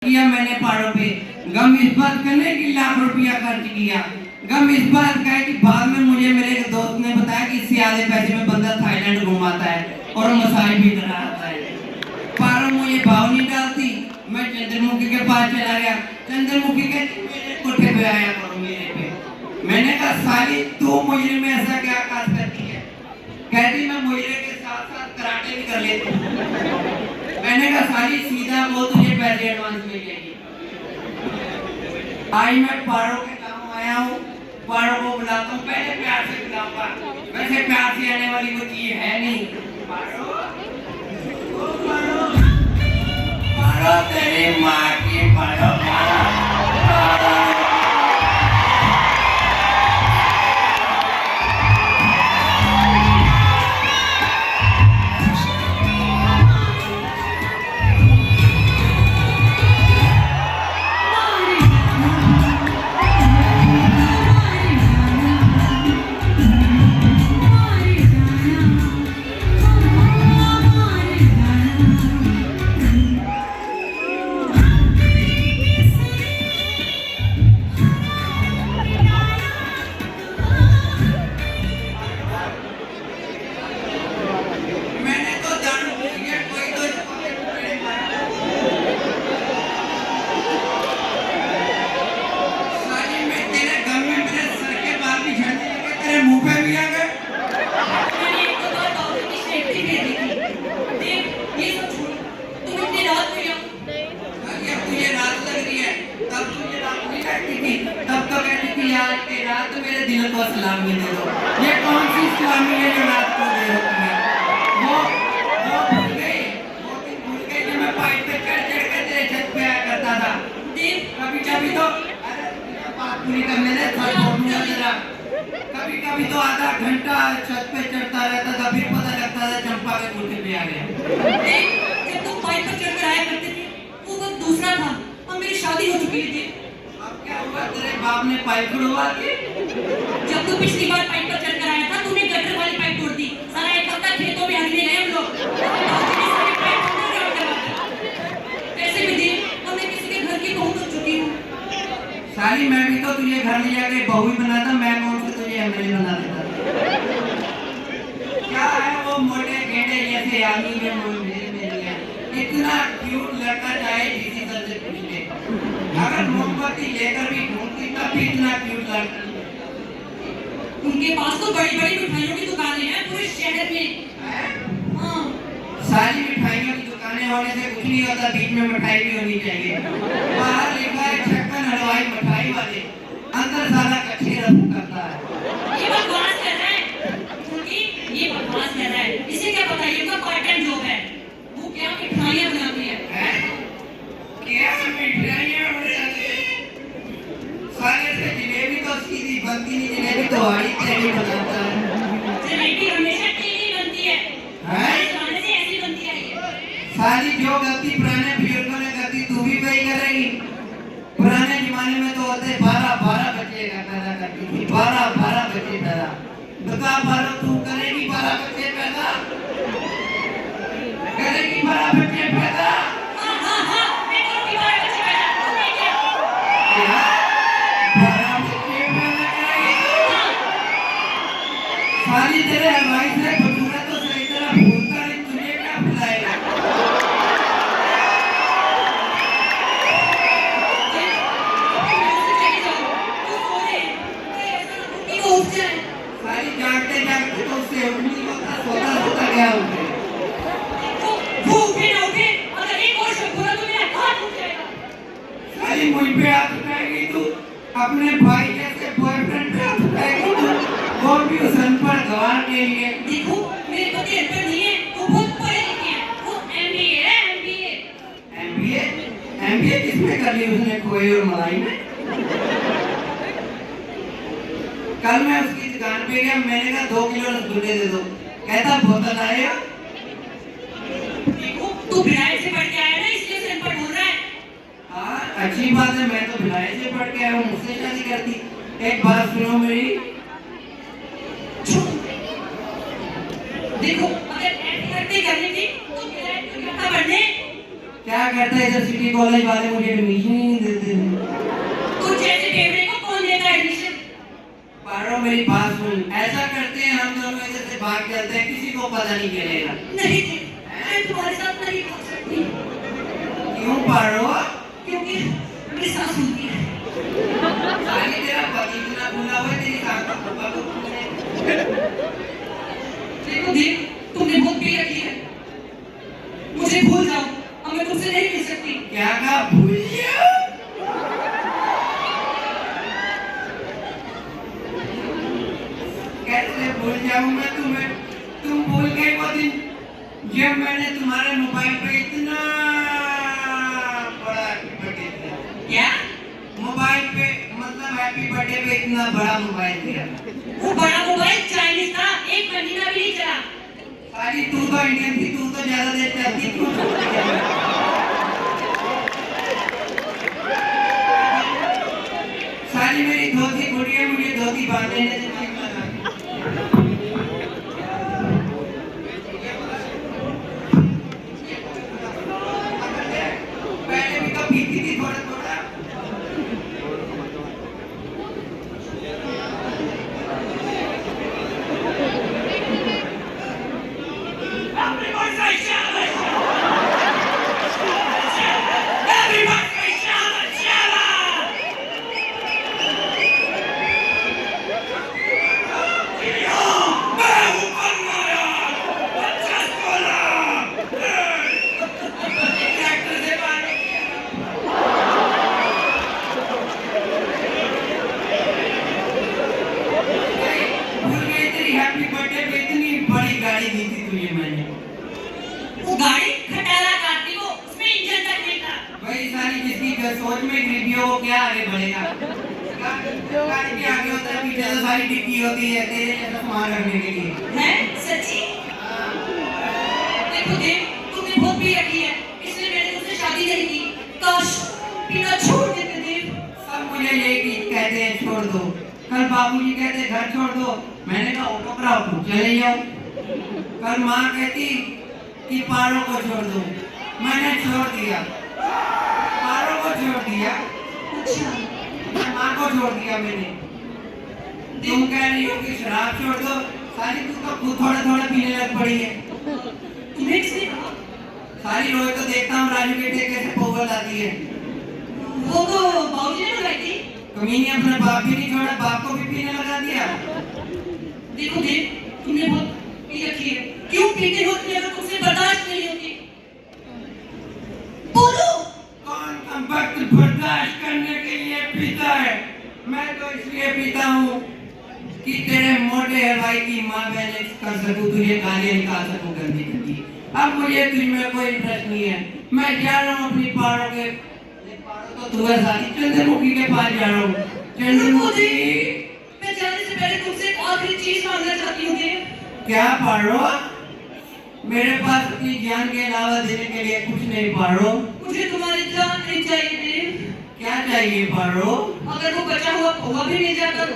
किया मैंने पहाड़ों पे। गम इस बात करने की लाख रुपया खर्च किया। गम इस बात का है कि बाद में मुझे मेरे एक दोस्त ने बताया कि इससे आधे पैसे में बंदा थाईलैंड घुमाता है और मसाज भी कराता है। पहाड़ों मुझे भाव नहीं डालती। मैं चंद्रमुखी के पास चला गया। चंद्रमुखी कहती मेरे कोठे पे आया करो मेरे पे। मैंने कहा साली तू मुझे में ऐसा क्या काम करती है? कहती मैं मुझे के साथ साथ कराटे भी कर लेती हूँ। मैंने कहा साली सीधा वो तुझे पैसे एडवांस मिल जाएगी। आज मैं पहाड़ों के काम आया हूँ। पहाड़ों को बुलाता हूँ, पहले प्यार से बुलाऊंगा। वैसे प्यार से आने वाली वो चीज है नहीं। पहाड़ों, ओ पहाड़ों, पहाड़ों तेरी माँ की पहाड़ों। रात मेरे दिल को सलामी दे दो। ये कौन सी सलामी है जो रात को दे रही है? वो भूल गई, वो दिन भूल गई जब मैं पाइप पे चढ़ चढ़ के तेरे छत पे आया करता था। कभी कभी तो बात पूरी करने दे, कभी कभी तो आधा घंटा छत पे चढ़ता रहता था, फिर पता लगता था चंपा के कोठे पे आ गया। जब तुम पाइप पर चढ़कर आया करते थे वो वक्त दूसरा था और मेरी शादी हो चुकी थी। अब क्या हुआ? तेरे बाप ने पाइप उड़वा दी? जब तू पिछली बार पाइप पर चढ़कर आया था तूने गटर वाली पाइप तोड़ दी। सारा एक हफ्ता खेतों में हगने गए हम लोग। सारी पाइप अंडरग्राउंड करवा दी। पैसे भी दिए और मैं किसी के घर की बहू बन चुकी हूँ। साली मैं भी तो तुझे घर ले जाके बहू ही बनाता, मैं कौन से तुझे एमएलए बना देता? क्या है वो मोटे गेंडे जैसे आदमी में मेरे लिए इतना क्यूट लड़का चाहे डिसीजन से पूछ ले। अगर मोमबत्ती लेकर भी ढूंढती तब भी इतना क्यूट लड़का। उनके पास तो बड़ी बड़ी मिठाइयों की दुकानें हैं पूरे शहर में। हाँ सारी मिठाइयों की दुकानें होने से कुछ नहीं होता, बीच में मिठाई भी होनी चाहिए। बाहर लिखा है छक्कन हलवाई मिठाई वाले, अंदर सारा कच्चे रस करता है। ये बकवास कर रहा है क्योंकि ये बकवास कर रहा है। इसे क्या पता ये तो पार्ट टाइम जॉब है। वो क्या मिठाइयाँ बनाती है? क्या मिठाइयाँ बनाती है? साले से जलेबी तो सीधी बनती नहीं, जलेबी तो आड़ी तेरी बनाता है। जलेबी हमेशा टेढ़ी बनती है। खाने से ऐसी बनती है ये। सारी जो गलती पुराने बुजुर्गों ने करती तू भी वही करेगी। पुराने जमाने में तो होते 12 बच्चे का पैदा करती थी, 12 बच्चे पैदा। बता 12 तू करेगी 12 बच्चे पैदा? करेगी 12 बच्चे पैदा? हाँ मैं करूँगी 12 बच्चे पैदा। तुमने क्या? 12 बच्चे पैदा करेगी? साली तेरे हलवाई से भटूरा तो सही तरह भूलता नहीं, तुझे क्या बुलाएगा? सारी जागते जागते तो उससे उठ नहीं होता, सोता सोता क्या उठे? वो उठे ना उठे अगर एक और शब्द बोला तो मेरा हाथ उठ जाएगा। सारी मुझ पे हाथ उठाएगी तू, अपने भाई जैसे बॉयफ्रेंड पे हाथ उठाएगी तू, वो भी उस अनपढ़ गवार के लिए। देखो मेरे पति अनपढ़ नहीं है, वो बहुत पढ़े लिखे हैं। वो एमबीए है। एमबीए किसमें कर ली उसने? खोए और मलाई में। कल मैं उसकी दुकान पे गया, मैंने कहा 2 किलो रसगुल्ले दे दो। कहता बोतल आएगा। देखो तू भिलाई से पढ़ के आया ना इसलिए से अनपढ़ बोल रहा है। हाँ अच्छी बात है, मैं तो भिलाई से पढ़ के आया हूँ, मुझसे शादी करती। एक बात सुनो मेरी। देखो अगर ऐसी करती करनी थी तो भिलाई क्यों करता पढ़ने? क्या करता है इधर सिटी कॉलेज वाले मुझे एडमिशन ही नहीं देते हैं। तुझ जैसे बेवड़े को कौन देता है एडमिशन? पारो मेरी बात सुन, ऐसा करते हैं हम दोनों इधर से भाग चलते हैं, किसी को पता नहीं चलेगा। नहीं जी, मैं तुम्हारे साथ नहीं भाग सकती। क्यों पारो? क्योंकि मेरी सास होती है। साली तेरा पति इतना भूला हुआ है, तेरी सास का पापा को देखो देव, तुमने बहुत पी रखी है, मुझे भूल जाओ, अब मैं तुमसे नहीं मिल सकती। क्या कहा? भूल जाओ? कैसे भूल जाऊं मैं तुम्हें? तुम भूल गए वो दिन जब मैंने तुम्हारे मोबाइल पे इतना बड़ा हैप्पी बर्थडे दिया। क्या? मोबाइल पे मतलब हैप्पी बर्थडे पे इतना बड़ा मोबाइल दिया। वो बड़ा मोबाइल चाइनीज था, 1 महीना भी नहीं चला। साली तू तो इंडियन थी, तू तो ज्यादा देर चलती, क्यों छोड़ दिया? साली मेरी धोती गुड़िया, मुझे धोती बांधने ने पहले भी तो पीती थी थोड़ा थोड़ा। Everybody say Shabba! Everybody say Shabba! Shabba! मैं हूँ बनवाया, बच्चा बोला। ट्रैक्टर से पानी भूल गई तेरी हैप्पी बर्थडे पे इतनी बड़ी गाड़ी दी थी तुझे मैंने। वो गाड़ी खटारा काटती वो, उसमें इंजन तक नहीं था। वही सारी जिसकी सोच में गरीबी हो वो क्या आगे बढ़ेगा? गाड़ी के आगे होता है, पीछे तो सारी डिक्की होती है तेरे जैसा सामान रखने के लिए। हैं? सच्ची? देखो देव, तुमने बहुत पी रखी है, इसलिए मैंने तुमसे शादी नहीं की। काश पीना छोड़ देते देव। सब मुझे यही कहते हैं छोड़ दो। कल बाबूजी कहते घर छोड़ दो, मैंने कहा ऑटो कराओ तुम चले जाओ। कल माँ कहती कि पारो को छोड़ दो, मैंने छोड़ दिया। पारो को छोड़ दिया, अच्छा, माँ को छोड़ दिया मैंने। तुम कह रही हो कि शराब छोड़ दो, सारी तू तो खुद थोड़ा थोड़ा पीने लग पड़ी है। तुम्हें किसने कहा? सारी रोज तो देखता हूँ राजू के ठेके से पोगल आती है। वो तो बाबूजी ने लगाई थी। कमीनी अपने बाप भी नहीं छोड़ा, बाप को भी पीने लगा दिया। देखो देव, तुमने बहुत पी रखी है, क्यों पीते हो इतनी अगर तुमसे बर्दाश्त नहीं होती? बोलो। कौन कम वक्त बर्दाश्त करने के लिए पीता है? मैं तो इसलिए पीता हूँ कि तेरे मोटे हलवाई की माँ बहन कर सकूं, तुझे गालियाँ निकाल सकूं गंदी गंदी। अब मुझे तुझ में कोई इंटरेस्ट नहीं है, मैं जा रहा हूँ अपनी पारों के, पारो तो तू है सारी, चंद्रमुखी के पास जा रहा हूँ। चंद्रमुखी, मैं जाने से पहले तुमसे एक आखिरी चीज मांगना चाहती हूँ देव। क्या पारो? मेरे पास अपनी जान के अलावा देने के लिए कुछ नहीं पारो। मुझे तुम्हारी जान नहीं चाहिए देव। क्या चाहिए पारो? अगर वो बचा हुआ भी मिल जाता तो।